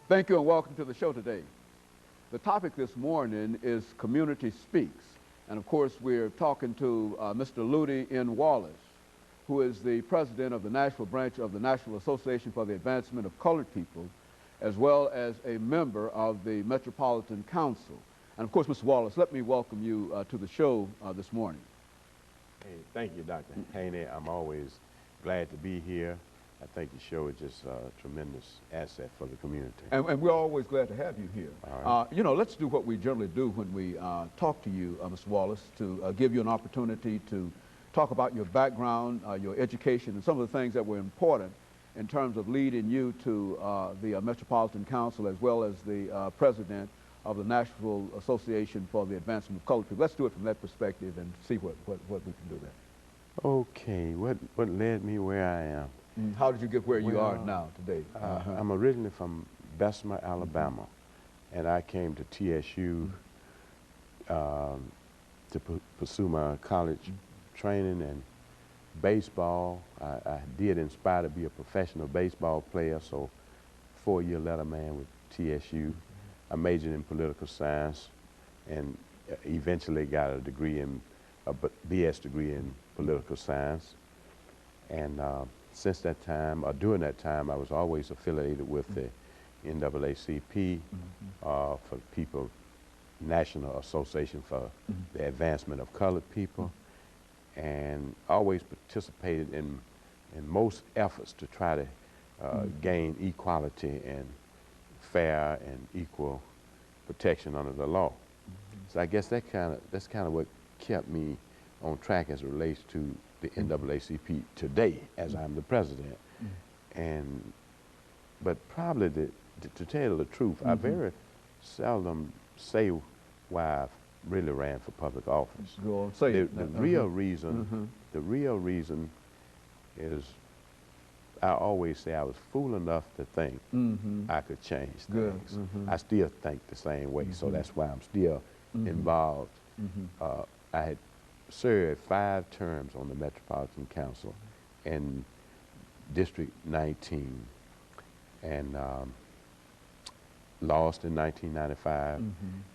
Thank you and welcome to the show today. The topic this morning is Community Speaks. And of course, we're talking to Mr. LWallace, who is the president of the Nashville branch of the National Association for the Advancement of Colored People, as well as a member of the Metropolitan Council. And of course, Mr. Wallace, let me welcome you to the show this morning. Hey, thank you, Dr. Haney. I'm always glad to be here. I think the show is just a tremendous asset for the community. And we're always glad to have you here. All right. You know, let's do what we generally do when we talk to you, Mr. Wallace, to give you an opportunity to talk about your background, your education, and some of the things that were important in terms of leading you to the Metropolitan Council, as well as the president of the National Association for the Advancement of Colored People. Let's do it from that perspective and see what we can do there. Okay, what led me where I am? How did you get where you are now today? I'm originally from Bessemer, Alabama, and I came to TSU to pursue my college training and baseball. I did inspire to be a professional baseball player, so 4-year letterman with TSU. I majored in political science and eventually got a degree in a BS degree in political science. And since that time, or during that time, I was always affiliated with the NAACP for people, National Association for the Advancement of Colored People, and always participated in most efforts to try to gain equality and fair and equal protection under the law. So I guess that's kind of what kept me on track as it relates to the NAACP today, as I'm the president. But probably to tell the truth, I very seldom say why I've really ran for public office. Go on, say it. The real reason is I always say I was fool enough to think I could change things. I still think the same way, so that's why I'm still involved. I had served 5 terms on the Metropolitan Council in District 19 and lost in 1995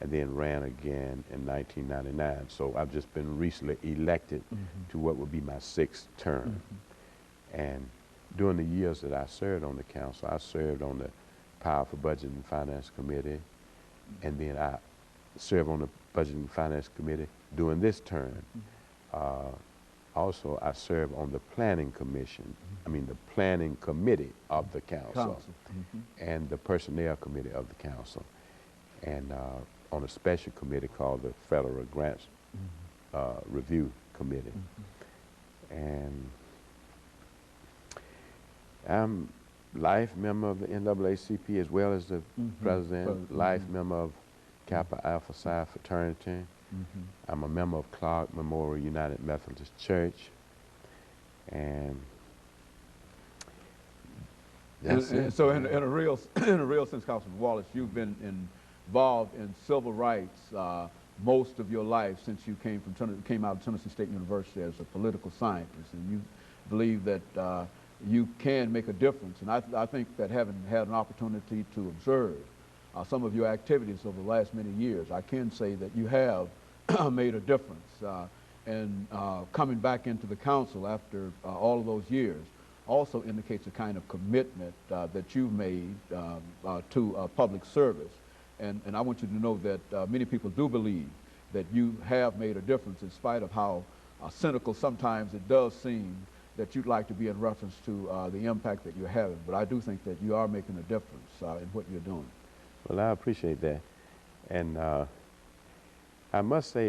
and then ran again in 1999. So I've just been recently elected to what would be my 6th term. And during the years that I served on the council, I served on the Powerful Budget and Finance Committee, and then I served on the Budget and Finance Committee during this term. Also, I served on the Planning Commission, the Planning Committee of the council, and the Personnel Committee of the council, and on a special committee called the Federal Grants Review Committee. And I'm life member of the NAACP as well as the president, life member of Kappa Alpha Psi fraternity. I'm a member of Clark Memorial United Methodist Church, and that's it. So in a real sense, Councilman Wallace, you've been involved in civil rights most of your life since you came out of Tennessee State University as a political scientist, and you believe that you can make a difference. And I think that having had an opportunity to observe some of your activities over the last many years, I can say that you have made a difference. And coming back into the council after all of those years also indicates a kind of commitment that you've made to public service. And I want you to know that many people do believe that you have made a difference in spite of how cynical sometimes it does seem that you'd like to be in reference to the impact that you're having. But I do think that you are making a difference in what you're doing. Well, I appreciate that. And I must say,